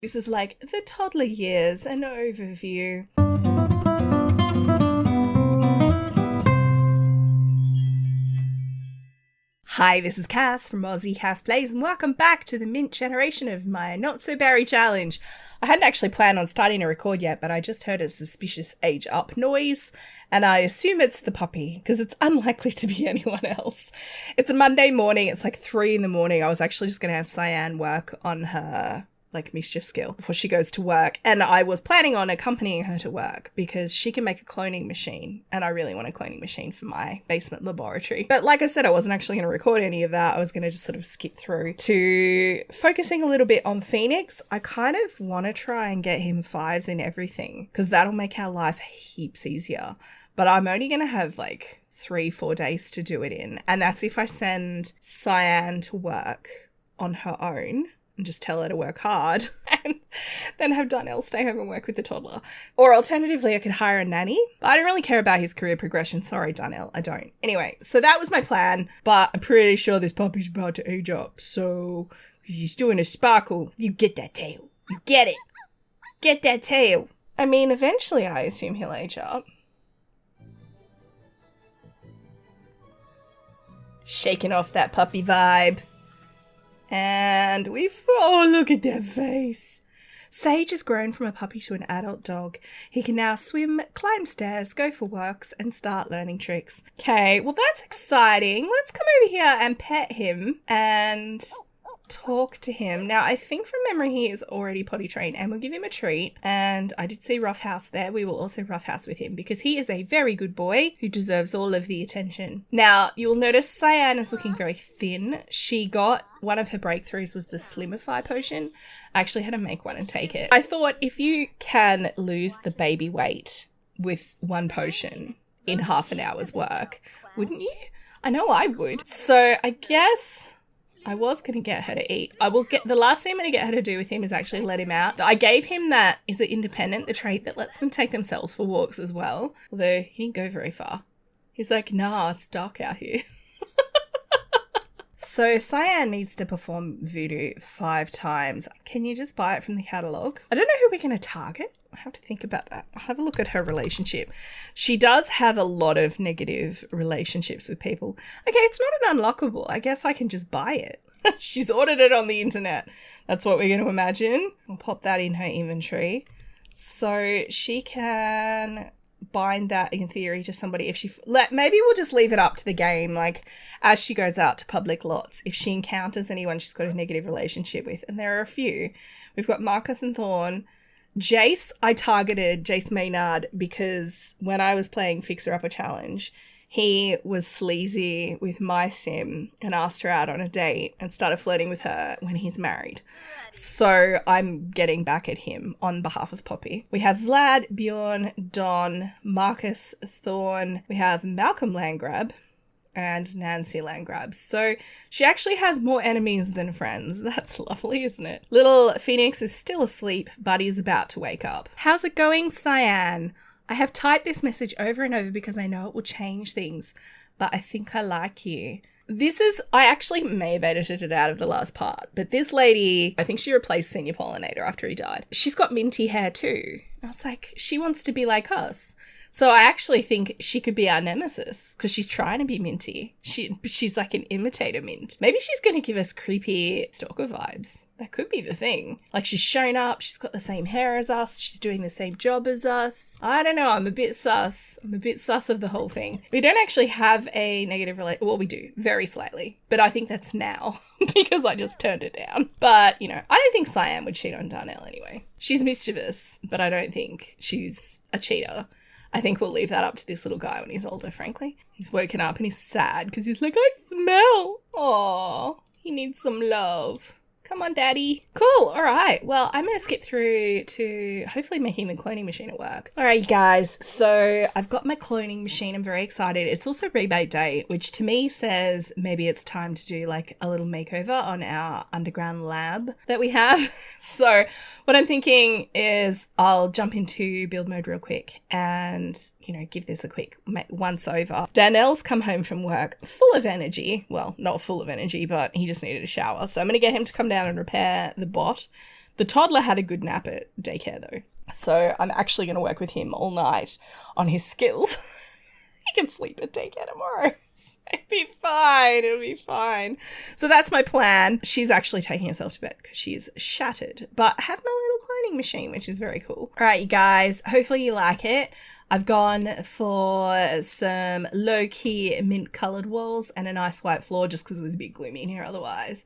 This is like the toddler years, an overview. Hi, this is Cass from Aussie Cass Plays, and welcome back to the mint generation of my Not So Berry challenge. I hadn't actually planned on starting to record yet, but I just heard a suspicious age up noise, and I assume it's the puppy, because it's unlikely to be anyone else. It's a Monday morning, it's like 3 in the morning. I was actually just going to have Sianne work on her mischief skill before she goes to work, and I was planning on accompanying her to work because she can make a cloning machine, and I really want a cloning machine for my basement laboratory. But like I said, I wasn't actually going to record any of that. I was going to just sort of skip through to focusing a little bit on Phoenix. I kind of want to try and get him 5s in everything because that'll make our life heaps easier, but I'm only going to have like 3-4 days to do it in, and that's if I send Sianne to work on her own and just tell her to work hard and then have Darnell stay home and work with the toddler. Or alternatively, I could hire a nanny. But I don't really care about his career progression. Sorry, Darnell, I don't. Anyway, so that was my plan, but I'm pretty sure this puppy's about to age up. So he's doing a sparkle. You get that tail. You get it. Get that tail. I mean, eventually I assume he'll age up. Shaking off that puppy vibe. And oh, look at that face. Sage has grown from a puppy to an adult dog. He can now swim, climb stairs, go for walks, and start learning tricks. Okay, well that's exciting. Let's come over here and pet him and talk to him. Now, I think from memory he is already potty trained, and we'll give him a treat. And I did see Roughhouse there. We will also Roughhouse with him because he is a very good boy who deserves all of the attention. Now, you'll notice Sianne is looking very thin. She got one of her breakthroughs was the Slimify potion. I actually had to make one and take it. I thought if you can lose the baby weight with one potion in half an hour's work, wouldn't you? I know I would. So I guess I was going to get her to eat. The last thing I'm going to get her to do with him is actually let him out. I gave him that, is it independent, the trait that lets them take themselves for walks as well. Although he didn't go very far. He's like, nah, it's dark out here. So Sianne needs to perform voodoo 5 times. Can you just buy it from the catalogue? I don't know who we're going to target. I have to think about that. I'll have a look at her relationship. She does have a lot of negative relationships with people. Okay, it's not an unlockable. I guess I can just buy it. She's ordered it on the internet. That's what we're going to imagine. I'll pop that in her inventory. So she can bind that in theory to somebody if she maybe we'll just leave it up to the game, like as she goes out to public lots, if she encounters anyone she's got a negative relationship with, and there are a few. We've got Marcus and Thorn. Jace, I targeted Jace Maynard because when I was playing Fixer Upper Challenge, he was sleazy with my sim and asked her out on a date and started flirting with her when he's married. So I'm getting back at him on behalf of Poppy. We have Vlad, Bjorn, Don, Marcus, Thorn. We have Malcolm Landgrab and Nancy Landgrab. So she actually has more enemies than friends. That's lovely, isn't it? Little Phoenix is still asleep, but he's about to wake up. How's it going, Sianne? I have typed this message over and over because I know it will change things, but I think I like you. I actually may have edited it out of the last part, but this lady, I think she replaced Senior Pollinator after he died. She's got minty hair too. I was like, she wants to be like us. So I actually think she could be our nemesis because she's trying to be minty. She's like an imitator mint. Maybe she's going to give us creepy stalker vibes. That could be the thing. Like she's shown up, she's got the same hair as us, she's doing the same job as us. I don't know, I'm a bit sus. I'm a bit sus of the whole thing. We don't actually have a negative relation. Well, we do, very slightly. But I think that's now because I just turned it down. But, you know, I don't think Sianne would cheat on Darnell anyway. She's mischievous, but I don't think she's a cheater. I think we'll leave that up to this little guy when he's older, frankly. He's woken up and he's sad because he's like, I smell. Aww, he needs some love. Come on, Daddy. Cool. All right. Well, I'm going to skip through to hopefully making the cloning machine at work. All right, you guys. So I've got my cloning machine. I'm very excited. It's also rebate day, which to me says maybe it's time to do like a little makeover on our underground lab that we have. So what I'm thinking is I'll jump into build mode real quick and, you know, give this a quick once over. Darnell's come home from work full of energy. Well, not full of energy, but he just needed a shower. So I'm going to get him to come down and repair the bot The toddler had a good nap at daycare though. So I'm actually going to work with him all night on his skills. He can sleep at daycare tomorrow. So it'll be fine. It'll be fine. So that's my plan. She's actually taking herself to bed because she's shattered. But I have my little cloning machine, which is very cool. All right, you guys. Hopefully you like it. I've gone for some low-key mint-coloured walls and a nice white floor just because it was a bit gloomy in here otherwise.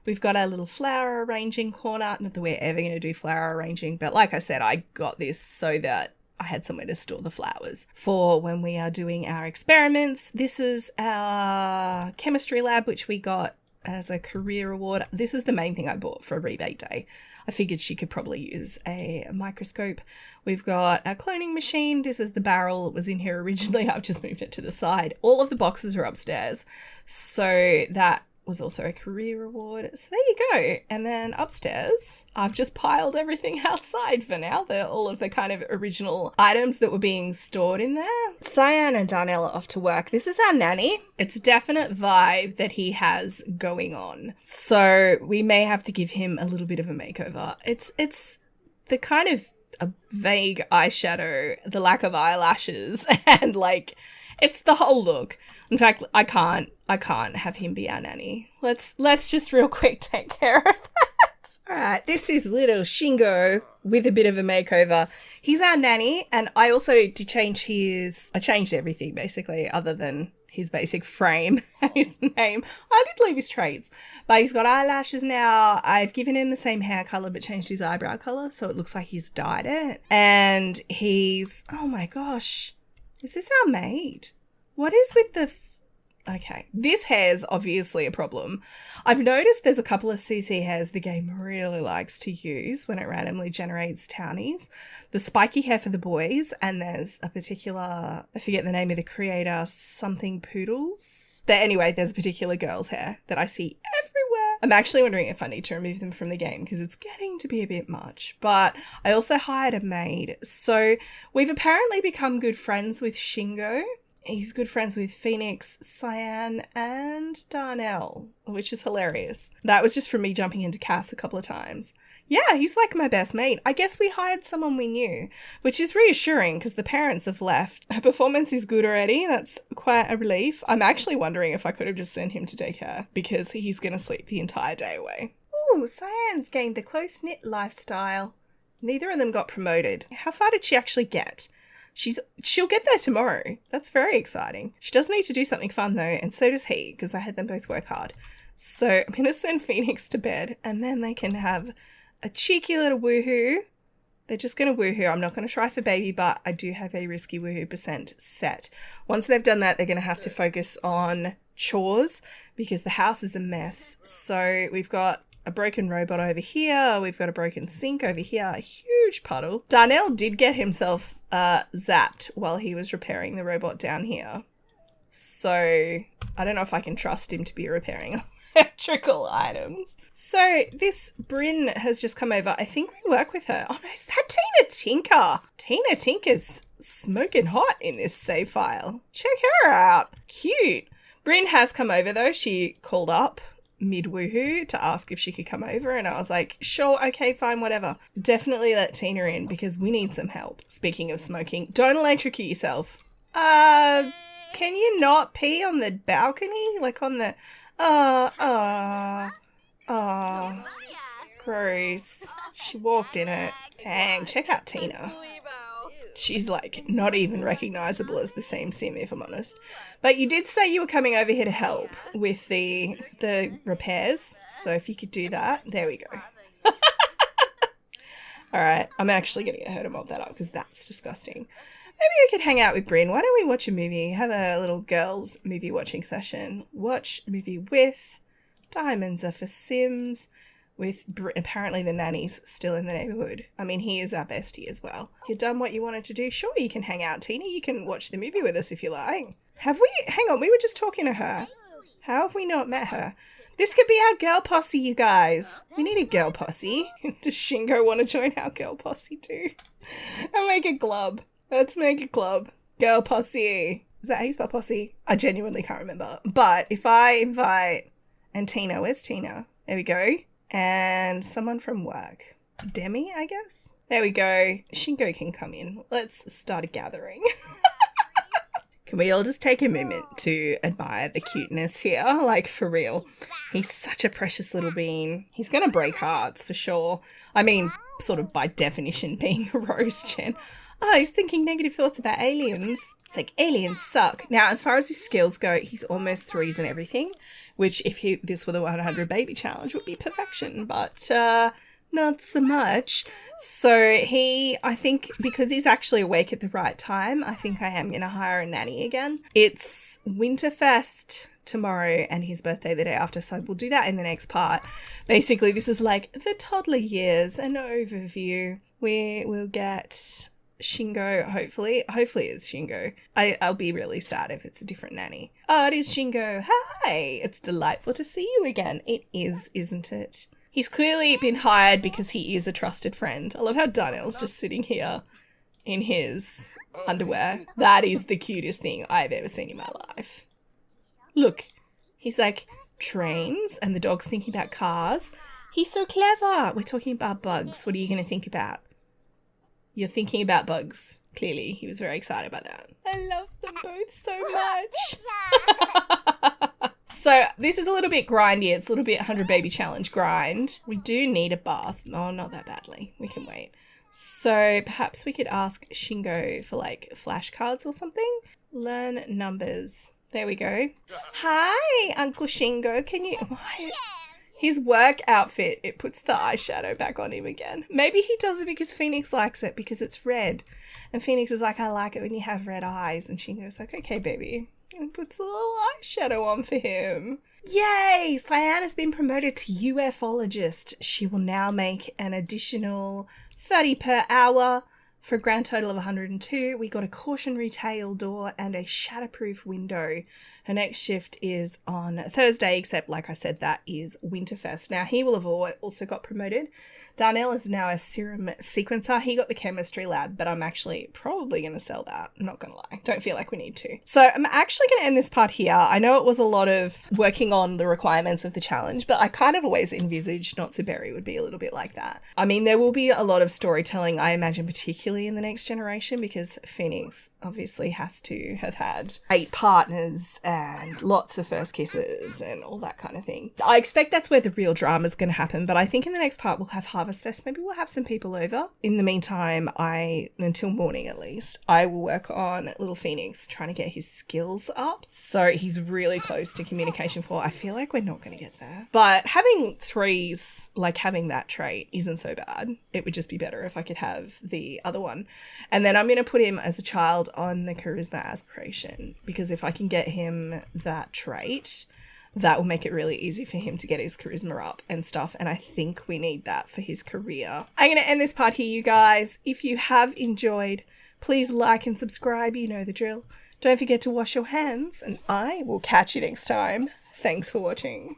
We've got our little flower arranging corner. Not that we're ever going to do flower arranging, but like I said, I got this so that I had somewhere to store the flowers for when we are doing our experiments. This is our chemistry lab, which we got as a career award. This is the main thing I bought for rebate day. I figured she could probably use a microscope. We've got our cloning machine. This is the barrel that was in here originally. I've just moved it to the side. All of the boxes are upstairs. So that was also a career award. So there you go. And then upstairs, I've just piled everything outside for now. They're all of the kind of original items that were being stored in there. Sianne and Darnell are off to work. This is our nanny. It's a definite vibe that he has going on. So we may have to give him a little bit of a makeover. It's the kind of a vague eyeshadow, the lack of eyelashes, and like, it's the whole look. In fact, I can't have him be our nanny. Let's just real quick take care of that. All right, this is little Shingo with a bit of a makeover. He's our nanny, and I also did change I changed everything basically other than his basic frame and his name. I did leave his traits, but he's got eyelashes now. I've given him the same hair color but changed his eyebrow color so it looks like he's dyed it. And he's, oh my gosh, is this our maid? What is with the... Okay, this hair's obviously a problem. I've noticed there's a couple of CC hairs the game really likes to use when it randomly generates townies. The spiky hair for the boys, and there's a particular, I forget the name of the creator, something poodles. Anyway, there's a particular girl's hair that I see everywhere. I'm actually wondering if I need to remove them from the game because it's getting to be a bit much. But I also hired a maid. So we've apparently become good friends with Shingo. He's good friends with Phoenix, Sianne, and Darnell, which is hilarious. That was just from me jumping into Cass a couple of times. Yeah, he's like my best mate. I guess we hired someone we knew, which is reassuring because the parents have left. Her performance is good already. That's quite a relief. I'm actually wondering if I could have just sent him to daycare because he's going to sleep the entire day away. Ooh, Sianne's gained the close-knit lifestyle. Neither of them got promoted. How far did she actually get? She'll get there tomorrow. That's very exciting. She does need to do something fun though, and so does he, because I had them both work hard. So I'm going to send Phoenix to bed, and then they can have a cheeky little woohoo. They're just going to woohoo. I'm not going to try for baby, but I do have a risky woohoo % set. Once they've done that, they're going to have to focus on chores, because the house is a mess. So we've got a broken robot over here. We've got a broken sink over here. A huge puddle. Darnell did get himself zapped while he was repairing the robot down here. So I don't know if I can trust him to be repairing electrical items. So this Bryn has just come over. I think we work with her. Oh no, is that Tina Tinker? Tina Tinker's smoking hot in this save file. Check her out. Cute. Bryn has come over though. She called up mid-woohoo to ask if she could come over, and I was like, sure, okay, fine, whatever. Definitely let Tina in because we need some help. Speaking of smoking, don't electrocute yourself. Can you not pee on the balcony? Like on the... gross. She walked in it. Dang, check out Tina. She's like not even recognizable as the same sim, if I'm honest. But you did say you were coming over here to help with the repairs. So if you could do that, there we go. All right, I'm actually going to get her to mop that up because that's disgusting. Maybe we could hang out with Bryn. Why don't we watch a movie? Have a little girls movie watching session. Watch a movie with Diamonds Are for Sims. With apparently the nanny's still in the neighborhood. I mean, he is our bestie as well. You've done what you wanted to do. Sure, you can hang out, Tina. You can watch the movie with us if you like. Have we? Hang on, we were just talking to her. How have we not met her? This could be our girl posse, you guys. We need a girl posse. Does Shingo want to join our girl posse too? And make a club. Let's make a club. Girl posse. Is that how you spell posse? I genuinely can't remember. But if I invite... And Tina, where's Tina? There we go. And someone from work. Demi, I guess. There we go. Shingo can come in. Let's start a gathering. Can we all just take a moment to admire the cuteness here? Like, for real. He's such a precious little bean. He's going to break hearts for sure. I mean, sort of by definition being a rose gen. Oh, he's thinking negative thoughts about aliens. It's like, aliens suck. Now, as far as his skills go, he's almost threes and everything, which if this were the 100 baby challenge would be perfection, but not so much. So I think because he's actually awake at the right time, I think I am going to hire a nanny again. It's Winterfest tomorrow and his birthday the day after, so we'll do that in the next part. Basically, this is like the toddler years, an overview. We will get Shingo, hopefully it's Shingo. I'll be really sad if it's a different nanny. Oh, it is Shingo. Hi, it's delightful to see you again. It is, isn't it? He's clearly been hired because he is a trusted friend. I love how Darnell's just sitting here in his underwear. That is the cutest thing I've ever seen in my life. Look, he's like, trains, and the dog's thinking about cars. He's so clever. We're talking about bugs. What are you going to think about? You're thinking about bugs. Clearly, he was very excited about that. I love them both so much. So this is a little bit grindy. It's a little bit 100 baby challenge grind. We do need a bath. Oh, not that badly. We can wait. So perhaps we could ask Shingo for like flashcards or something. Learn numbers. There we go. Hi, Uncle Shingo. Can you... His work outfit, it puts the eyeshadow back on him again. Maybe he does it because Phoenix likes it because it's red. And Phoenix is like, I like it when you have red eyes. And Shingo's like, okay, baby. And puts a little eyeshadow on for him. Yay! Sianne has been promoted to ufologist. She will now make an additional 30 per hour for a grand total of 102. We got a cautionary tail door and a shatterproof window. Her next shift is on Thursday, except like I said, that is Winterfest. Now, he will have also got promoted. Darnell is now a serum sequencer. He got the chemistry lab, but I'm actually probably going to sell that. I'm not going to lie. Don't feel like we need to. So I'm actually going to end this part here. I know it was a lot of working on the requirements of the challenge, but I kind of always envisaged Not So Berry would be a little bit like that. I mean, there will be a lot of storytelling, I imagine, particularly in the next generation, because Phoenix obviously has to have had 8 partners and lots of first kisses and all that kind of thing. I expect that's where the real drama is going to happen, but I think in the next part we'll have Harvest Fest. Maybe we'll have some people over. In the meantime, until morning at least, I will work on little Phoenix, trying to get his skills up. So he's really close to communication 4. I feel like we're not going to get there. But having 3s, like having that trait, isn't so bad. It would just be better if I could have the other one. And then I'm going to put him as a child on the charisma aspiration, because if I can get him that trait, that will make it really easy for him to get his charisma up and stuff. And I think we need that for his career. I'm going to end this part here, you guys. If you have enjoyed, please like and subscribe. You know the drill. Don't forget to wash your hands, and I will catch you next time. Thanks for watching.